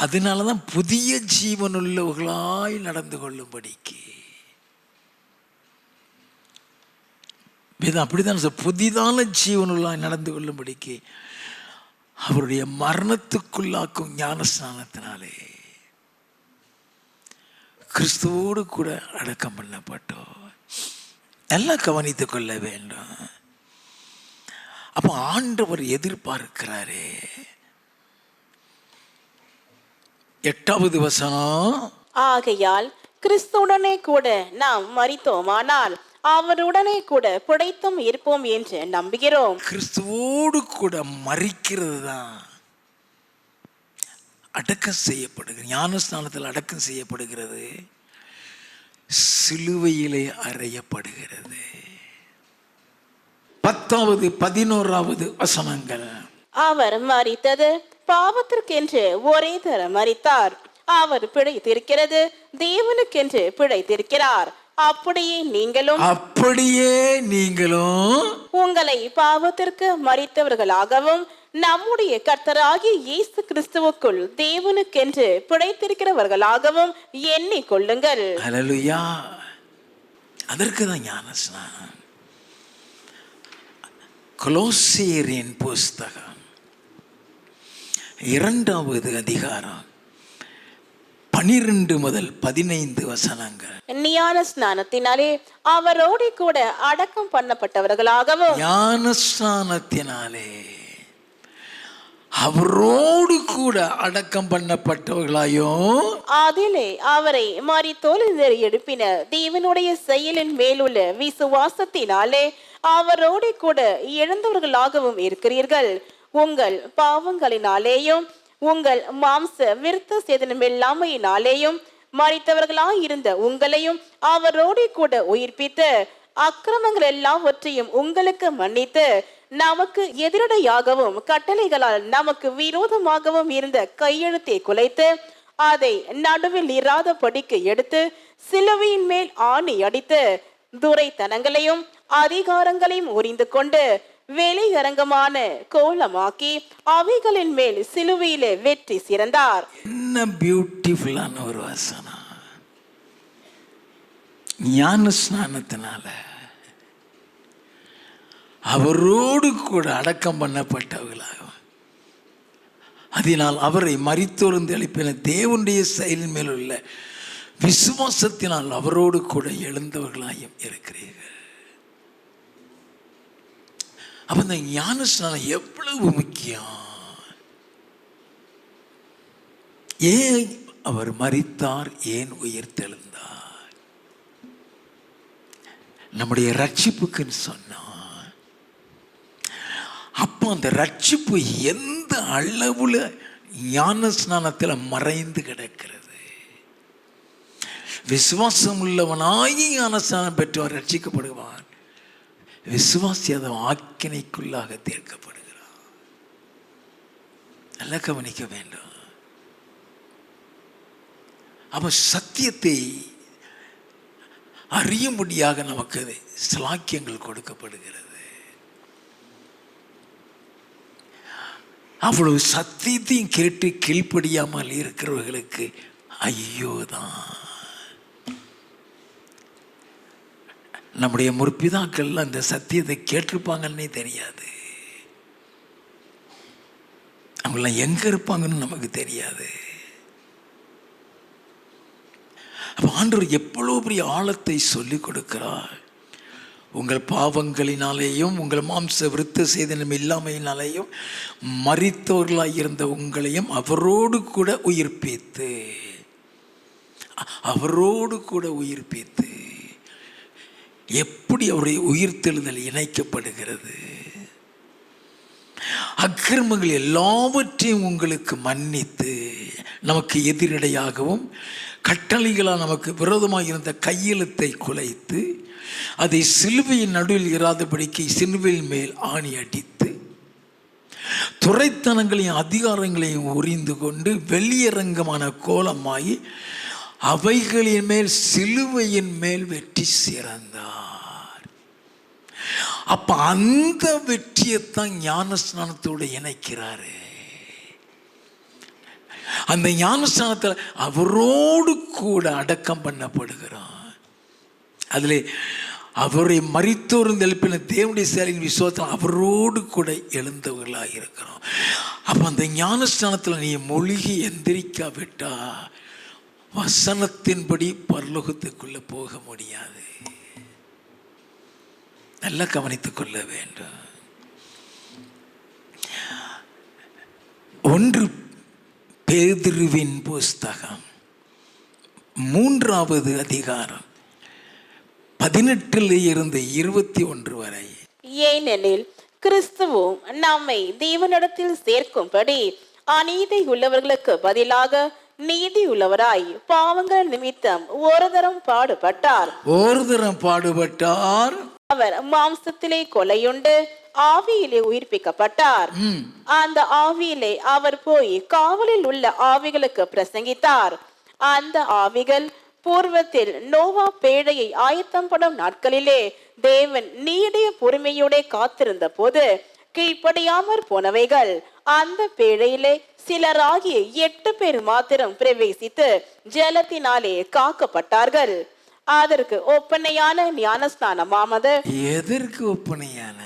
அதனாலதான் புதிய ஜீவனுள்ளவர்களாய் நடந்து கொள்ளும்படிக்கு அப்படிதான் புதிதான ஜீவனுள்ளாய் நடந்து கொள்ளும்படிக்கு அவருடைய மரணத்துக்குள்ளாக்கும் ஞானஸ்நானத்தினாலே கிறிஸ்துவோடு கூட அடக்கம் பண்ணப்பட்டோம். எல்லாம் கவனித்துக் கொள்ள வேண்டும். அப்போ ஆண்டவர் எதிர்பார்க்கிறாரே. 8வது வசனம், ஆகையால் கிறிஸ்துடனே கூட நாம் மரித்தோமானால் அவருடனே கூட பிழைத்தும் இருப்போம் என்று நம்புகிறோம். கிறிஸ்துவோடு கூட மரிக்கிறது தான் அடக்கம் செய்யப்படுகிறது. ஞானஸ்நானத்தில் அடக்கம் செய்யப்படுகிறது, சிலுவையிலே அறையப்படுகிறது. 10வது 11வது வசனங்கள். அவர் மரித்தது பாவத்திற்கென்று ஒரே தர மரித்தார். அவர் பிழைத்திருக்கிறது தேவனுக்கென்று பிழைத்திருக்கிறார். அப்படியே நீங்களும் உங்களை பாவத்திற்கு மரித்தவர்களாகவும் நம்முடைய கர்த்தராகிய இயேசு கிறிஸ்துவுக்குள் தேவனுக்கென்று பிழைத்திருக்கிறவர்களாகவும் எண்ணிக்கொள்ளுங்கள். ஹல்லேலூயா. அதற்கு தான் ஞானஸ்நானம். கொலோசியரின் புஸ்தகம் 2வது அதிகாரம் 12 முதல் 15 வசனங்கள். ஞான ஸ்நானத்தினாலே அவரோடு கூட அடக்கம் பண்ணப்பட்டவர்களாகவும், ஞானஸ்நானத்தினாலே அவரோடு கூட அடக்கம் பண்ணப்பட்டவர்களாயும், அதிலே அவரை மரித்தோரிலிருந்து எழுப்பின தேவனுடைய செயலின் மேலுள்ள விசுவாசத்தினாலே அவரோடு கூட எழுந்தவர்களாகவும் இருக்கிறீர்கள். உங்கள் பாவங்களினாலேயும் உங்கள் மாம்ச விருத்த சேதனம் இல்லாமையினாலேயும் மரித்தவர்களாய் இருந்த உங்களையும் அவரோடு கூட உயிர்ப்பித்து அக்கிரமங்கள் எல்லாவற்றையும் உங்களுக்கு மன்னித்து நமக்கு எதிரடையாகவும் கட்டளைகளால் நமக்கு விரோதமாகவும் இருந்த கையெழுத்தை குலைத்து அதை நடுவில் இராதபடிக்கு எடுத்து சிலுவையின் மேல் ஆணி அடித்து துரைத்தனங்களையும் அதிகாரங்களையும் உரிந்து கொண்டு வெளியரங்கமான கோலமாக்கி அவைகளின் மேல் சிலுவையிலே வெற்றி சிறந்தார். என்ன பியூட்டிஃபுல்லான ஒரு வசனம். ஞான ஸ்நானத்தினால அவரோடு கூட அடக்கம் பண்ணப்பட்டவர்களாகும், அதனால் அவரை மரித்தோர்ந்து எழுப்பின தேவனுடைய செயலின் மேல் உள்ள விசுவாசத்தினால் அவரோடு கூட எழுந்தவர்களாயும் இருக்கிறீர்கள். அப்ப இந்த ஞானஸ்நானம் எவ்வளவு முக்கியம். ஏன் அவர் மரித்தார், ஏன் உயிர்த்தெழுந்தார்? நம்முடைய ரட்சிப்புக்குன்னு சொன்னார். அப்போ அந்த ரட்சிப்பு எந்த அளவுல ஞானஸ்நானத்தில் மறைந்து கிடக்கிறது. விசுவாசம் உள்ளவனாகி ஞானஸ்நானம் பெற்றவன் ரட்சிக்கப்படுவான், விசுவாசி அதை ஆக்கினைக்குள்ளாக தீர்க்கப்படுகிறான். நல்லா கவனிக்க வேண்டும். அவன் சத்தியத்தை அறியும்படியாக நமக்கு ஸ்லாக்கியங்கள் கொடுக்கப்படுகிறது. அவ்வளவு சத்தியத்தையும் கேட்டு கீழ்ப்படியாமல் இருக்கிறவர்களுக்கு ஐயோதான். நம்முடைய முற்பிதாக்கள் அந்த சத்தியத்தை கேட்டிருப்பாங்கன்னே தெரியாது. அவங்களாம் எங்க இருப்பாங்கன்னு நமக்கு தெரியாது. அப்ப ஆண்டவர் எவ்வளவு பெரிய ஆழத்தை சொல்லிக் கொடுக்கிறார். உங்கள் பாவங்களினாலேயும் உங்கள் மாம்ச விருத்த சேதனம் இல்லாமையினாலேயும் மரித்தவர்களாய் இருந்த உங்களையும் அவரோடு கூட உயிர்ப்பித்து, அவரோடு கூட உயிர்ப்பித்து. எப்படி அவருடைய உயிர்த்தெழுதல் இணைக்கப்படுகிறது? அக்கிரமங்கள் எல்லாவற்றையும் உங்களுக்கு மன்னித்து நமக்கு எதிரடையாகவும் கட்டளைகளால் நமக்கு விரோதமாக இருந்த கையெழுத்தை குலைத்து அதை சிலுவையின் நடுவில் இராதபடிக்கு சிலுவையின் மேல் ஆணி அடித்து துரைத்தனங்களையும் அதிகாரங்களையும் உரிந்து கொண்டு வெளியரங்கமான கோலமாகி அவைகளின் மேல் சிலுவையின் மேல் வெற்றி சிறந்தார். அப்ப அந்த வெற்றியைத்தான் ஞானஸ்நானத்தோடு இணைக்கிறாரு. அந்த ஞானஸ்நானத்தில் அவரோடு கூட அடக்கம் பண்ணப்படுகிறான். அதில் அவரை மரித்தோர்ந்து எழுப்பின தேவனுடைய செயலின் விசுவாசத்தில் அவரோடு கூட எழுந்தவர்களாக இருக்கிறோம். அப்போ அந்த ஞானஸ்நானத்தில் நீ மூழ்கி எந்திரிக்காவிட்டா வசனத்தின்படி பரலோகத்துக்குள்ள போக முடியாது. நல்லா கவனித்துக் கொள்ள வேண்டும். 1 பேதுருவின் புஸ்தகம் 3வது அதிகாரம் 18 இருந்து 21 வரை. ஏனெனில் கிறிஸ்துவும் நம்மை தேவனிடத்தில் சேர்க்கும்படி அநீதி உள்ளவர்களுக்கு பதிலாக நீதி உள்ளவராய் பாவங்கள் நிமித்தம் ஒரு தரம் பாடுபட்டார். அவர் மாம்சத்திலே கொலையுண்டு ஆவியிலே உயிர்ப்பிக்கப்பட்டார். அந்த ஆவியிலே அவர் போய் காவலில் உள்ள ஆவிகளுக்கு பிரசங்கித்தார். அந்த ஆவிகள் பூர்வத்தில் நோவா பேழையை ஆயத்தம் படும் நாட்களிலே தேவன் நீடிய பொறுமையோட காத்திருந்த போது கீழ்ப்படியாமற் போனவைகள். அந்த பேழையிலே சிலராகிய 8 பேர் மாத்திரம் பிரவேசித்து ஜலத்தினாலே காக்கப்பட்டார்கள். அதற்கு ஒப்பனையான ஞானஸ்நானமானது. எதற்கு ஒப்பனையான?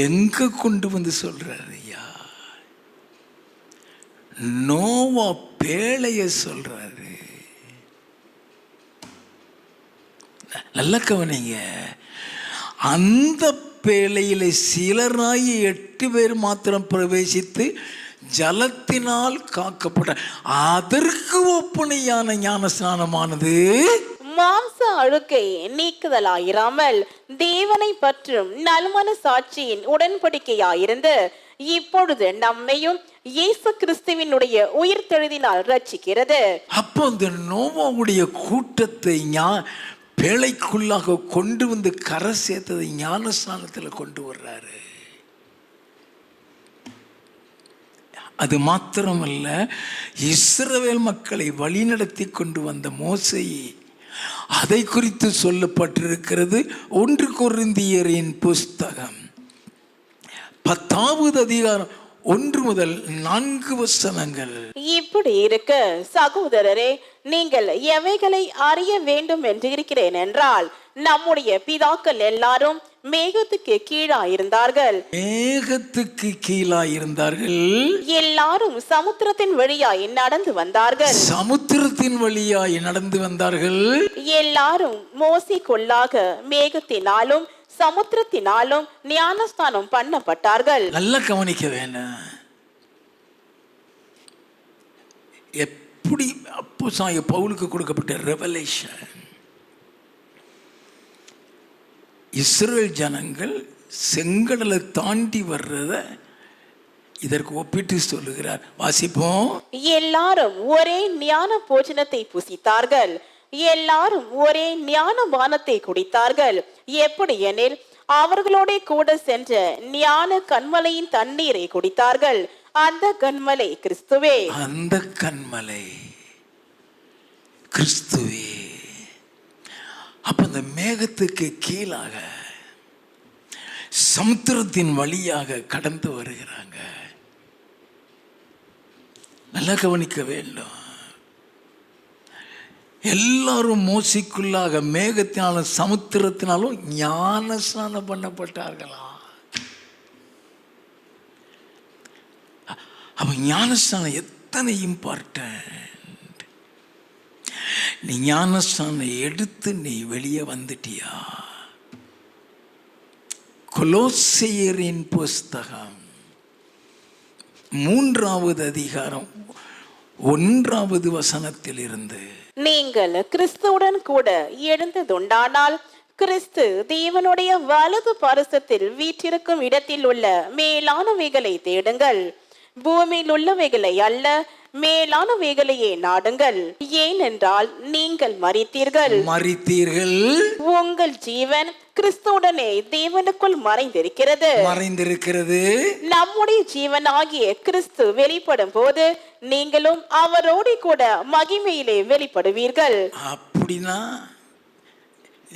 எங்க கொண்டு வந்து சொல்றாரு ஐயா? நோவா பேழைய சொல்றாரு. நல்ல கவனிங்க. அந்த பேழையில சிலராகி 8 பேர் மாத்திரம் பிரவேசித்து ஜலத்தினால் காக்கப்பட்ட அதற்கு ஒப்பனையான ஞானஸ்நானமானது மாம்ச அழுக்கை நீக்குதலாயிராமல் தேவனை பற்றும் நல்மன சாட்சியின் உடன்படிக்கையாயிருந்து இப்பொழுது நம்மையும் இயேசு கிறிஸ்துவினுடைய உயிர்த்தெழுதினால் ரட்சிக்கிறது. அப்போ அந்த நோவாவுடைய கூட்டத்தை பேழைக்குள்ளாக கொண்டு வந்து கரை சேர்த்ததை ஞானஸ்நானத்தில் கொண்டு வர்றாரு. அது மாத்திரமல்ல, இஸ்ரவேல் மக்களை வழிநடத்தி கொண்டு வந்த மோசேயை அதை குறித்து சொல்லப்பட்டிருக்கிறது. 1 கொரிந்தியரின் புஸ்தகம் 10வது அதிகாரம் 1 முதல் 4 வசனங்கள். இப்படி இருக்க சகோதரரே, நீங்கள் எவைகளை அறிய வேண்டும் என்று இருக்கிறேன் என்றால், நம்முடைய பிதாக்கள் எல்லாரும் மேகத்துக்கு கீழாயிருந்தார்கள். எல்லாரும் சமுத்திரத்தின் வழியாய் நடந்து வந்தார்கள். எல்லாரும் மோசேக்குள்ளாக மேகத்தினாலும் சமுத்திரத்தினாலும் ஞானஸ்நானம் பண்ணப்பட்டார்கள். நல்லா கவனிக்க வேணும். எப்படி அப்போஸ்தலனாகிய பவுலுக்கு கொடுக்கப்பட்ட ரெவலேஷன், இஸ்ரவேல் ஜனங்கள் செங்கடலை தாண்டி வர்றத இதற்கு ஒப்பிட்டு சொல்லுகிறார். வாசிப்போம். எல்லாரும் ஒரே ஞான போஜனத்தை புசித்தார்கள். எல்லாரும் ஒரே ஞான பானத்தை குடித்தார்கள். எப்படி எனில் அவர்களோட கூட சென்ற ஞான கன்மலையின் தண்ணீரை குடித்தார்கள். அந்த கன்மலை கிறிஸ்துவே. அந்த கன்மலை கிறிஸ்துவே. அப்ப அந்த மேகத்துக்கு கீழாக சமுத்திரத்தின் வழியாக கடந்து வருகிறாங்க. நல்லா கவனிக்க வேண்டும். எல்லாரும் மோசைக்குள்ளாக மேகத்தினாலும் சமுத்திரத்தினாலும் ஞானஸ்நானம் பண்ணப்பட்டார்களா? அப்ப ஞானஸ்நானம் எத்தனை இம்பார்ட்டன்ட். நீ ஞானஸ்நானம் எடுத்து நீ வெளியே வந்துட்டியா? கொலோசையரின் புஸ்தகம் 3வது அதிகாரம் 1வது வசனத்தில் இருந்து, நீங்கள் கிறிஸ்துவுடன் கூட எழுந்ததுண்டானால் கிறிஸ்து தேவனுடைய வலது பாரசத்தில் வீற்றிருக்கும் இடத்தில் உள்ள மேலானவைகளை தேடுங்கள். பூமியில் உள்ளவைகளை அல்ல, மேலானவைகளையே நாடுங்கள். ஏனென்றால் நீங்கள் மரித்தீர்கள். உங்கள் ஜீவன் கிறிஸ்துவுடனே தேவனுக்குள் மறைந்திருக்கிறது. நம்முடைய ஜீவனாகிய கிறிஸ்து வெளிப்படும் போது நீங்களும் அவரோடு கூட மகிமையிலே வெளிப்படுவீர்கள். அப்படின்னா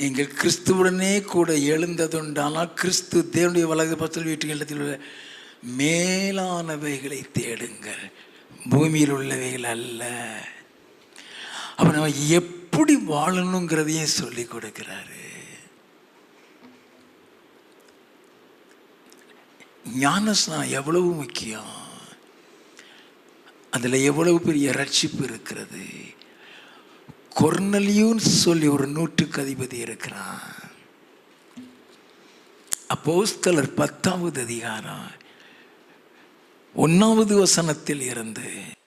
நீங்கள் கிறிஸ்துவுடனே கூட எழுந்ததுண்டானால் கிறிஸ்து தேவனுடைய வலது பாரசத்தில் வீட்டுக்கு மேலானவைகளை தேடுங்கள், பூமியில் உள்ளவைகள் அல்ல. அப்ப நம்ம எப்படி வாழணுங்கிறதையும் சொல்லி கொடுக்கிறாரு. ஞானஸ்நானம் எவ்வளவு முக்கியம், அதுல எவ்வளவு பெரிய ரட்சிப்பு இருக்கிறது. கொர்நேலியுன்னு சொல்லி ஒரு 100க்கு அதிபதி இருக்கிறான். அப்போஸ்தலர் 10வது அதிகாரம் 1வது வசனத்தில் இருந்து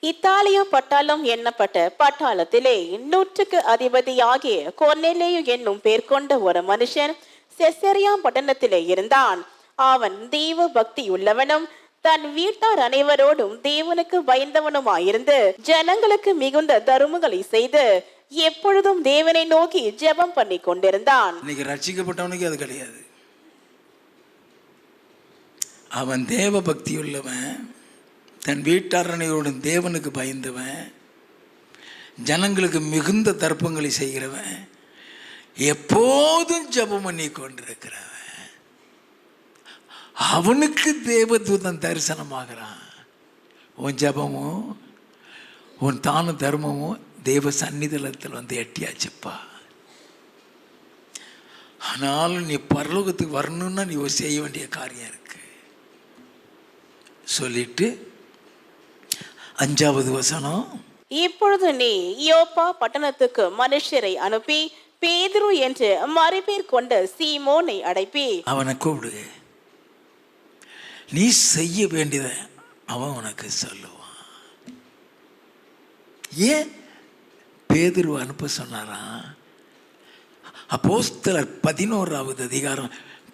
இத்தாலிய பட்டாளம் எண்ணப்பட்ட பட்டாளத்திலே 100க்கு அதிபதியாகிய கொர்நேலியு என்னும் பேர் கொண்ட ஒரு மனுஷன் செசரியா பட்டணத்திலே இருந்தான். அவன் தெய்வ பக்தி உள்ளவனும் தன் வீட்டார் அனைவரோடும் தேவனுக்கு பயந்தவனுமாயிருந்து ஜனங்களுக்கு மிகுந்த தருமங்களை செய்து எப்பொழுதும் தேவனை நோக்கி ஜெபம் பண்ணி கொண்டிருந்தான். இன்னைக்கு ரட்சிக்கப்பட்டவனுக்கு அது கிடையாது. அவன் தேவ பக்தி உள்ளவன், தன் வீட்டாரனையோடும் தேவனுக்கு பயந்தவன், ஜனங்களுக்கு மிகுந்த தர்ப்பங்களை செய்கிறவன், எப்போதும் ஜெபம் பண்ணி கொண்டிருக்கிறவன். அவனுக்கு தேவதூதன் தரிசனமாகிறான். உன் ஜெபமும் உன் தான தர்மமும் தேவ சந்நிதியில் வந்து எட்டியாச்சுப்பா. ஆனாலும் நீ பரலோகத்துக்கு வரணும்னா நீ செய்ய வேண்டிய காரியம் இருக்கு சொல்லிட்டு 5வது வசனம், இப்பொழுது நீ யோப்பா பட்டணத்துக்கு மனுஷரை அனுப்பி பேதுரு என்று மறுபேர் கொண்ட சீமோனை அடைப்பி அவனை கூப்பிடு. நீ செய்ய வேண்டியதை அவன் உனக்கு சொல்லுவான். ஏன் பேதுரு அனுப்ப சொன்னாராம்? அப்போஸ்தலர் 11வது அதிகாரம்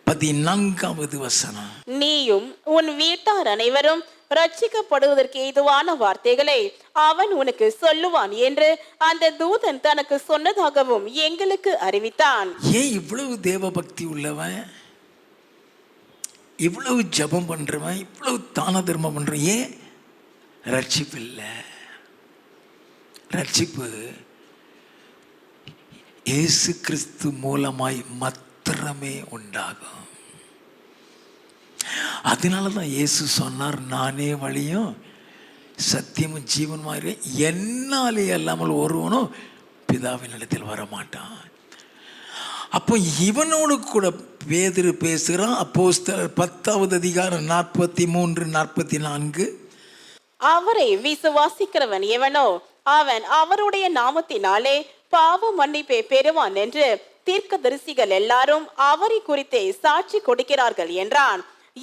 14வது வசனம், நீயும் உன் வீட்டார் அனைவரும் ரட்சிக்கப்படுவதற்கு ஏதுவான வார்த்தைகளை அவன் உனக்கு சொல்லுவான் என்று அந்த தூதன் தனக்கு சொன்னதாகவும் எங்களுக்கு அறிவித்தான். ஏன் இவ்வளவு தேவ பக்தி உள்ளவன், இவ்வளவு ஜபம் பண்றவன், இவ்வளவு தான தர்மம் பண்றவன், ஏன் ரட்சிப்பு இல்லை? ரட்சிப்பு இயேசு கிறிஸ்து மூலமாய் மாத்திரமே உண்டாகும். அதனாலதான் இயேசு சொன்னார், நானே வழியும் சத்தியமும் ஜீவனுமாய், என்னாலே அல்லாமல் ஒருவனும் பிதாவின் இடத்தில் வரமாட்டான். அப்போ இவனோடு கூட பேதுரு பேசுகிறான். அப்போஸ்தலர் 10வது அதிகாரம் 43 44, அவரை விசுவாசிக்கிறவன் எவனோ அவன் அவருடைய நாமத்தினாலே பாவ மன்னிப்பை பெறுவான் என்று தீர்க்கதரிசிகள் எல்லாரும் அவரை குறித்தே சாட்சி கொடுக்கிறார்கள் என்றான்.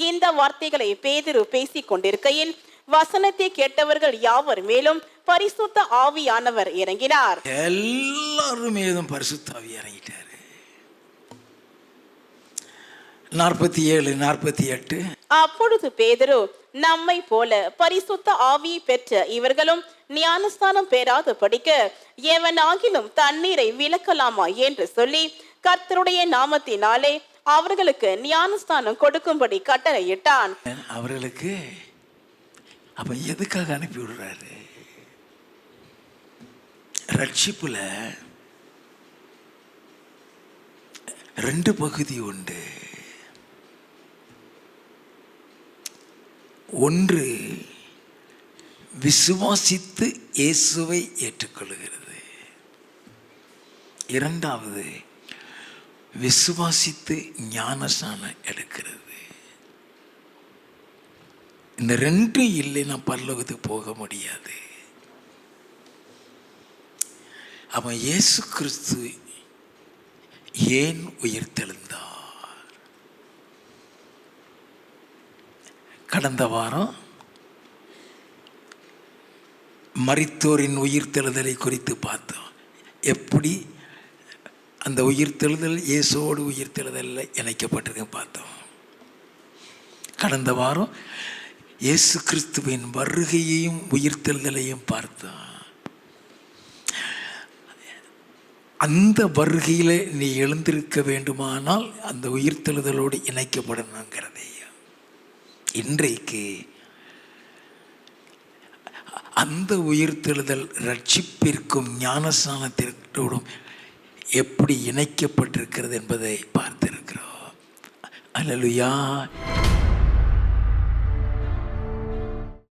இந்த வார்த்தைகளை பேதுரு பேசிக் கொண்டிருக்கையில் வசனத்தை கேட்டவர்கள் யாவர் மேலும் பரிசுத்த ஆவியானவர் இறங்கினார். எல்லாரும் மீதும் பரிசுத்த ஆவி இறங்கிட்டாரு. 47 48, அப்பொழுது பேதுரு, நம்மை போல பரிசுத்த ஆவியை பெற்ற இவர்களும் ஞானஸ்தானம் பெறாத படிக்க எவனாகிலும் தண்ணீரை விலக்கலாமா என்று சொல்லி கர்த்தருடைய நாமத்தினாலே அவர்களுக்கு ஞானஸ்தானம் கொடுக்கும்படி கட்டளையிட்டான். அவர்களுக்கு அப்ப எதுக்காக அனுப்பி விடுறாரு? ரட்சிப்புல 2 பகுதி உண்டு. ஒன்று விசுவாசித்து இயேசுவை ஏற்றுக்கொள்கிறது. 2வது விசுவாசித்து ஞானஸ்நானம் எடுக்கிறது. இந்த 2 இல்லைன்னா பரலோகத்துக்கு போக முடியாது. அவன் இயேசு கிறிஸ்து ஏன் உயிர்த்தெழுந்தார்? கடந்த வாரம் மரித்தோரின் உயிர்த்தெழுதலை குறித்து பார்த்தோம். எப்படி அந்த உயிர்த்தெழுதல் இயேசுவோடு உயிர்த்தெழுதலில் இணைக்கப்பட்டிருக்கு பார்த்தோம். கடந்த வாரம் இயேசு கிறிஸ்துவின் வருகையையும் உயிர்த்தெழுதலையும் பார்த்தோம். அந்த வருகையில் நீ எழுந்திருக்க வேண்டுமானால் அந்த உயிர்த்தெழுதலோடு இணைக்கப்படணுங்கிறதையும் இன்றைக்கு அந்த உயிர்த்தெழுதல் ரட்சிப்பிற்கும் ஞானஸ்நானத்திற்கும் எப்படி இணைக்கப்பட்டிருக்கிறது என்பதை பார்த்திருக்கிறோம். அல்லேலூயா.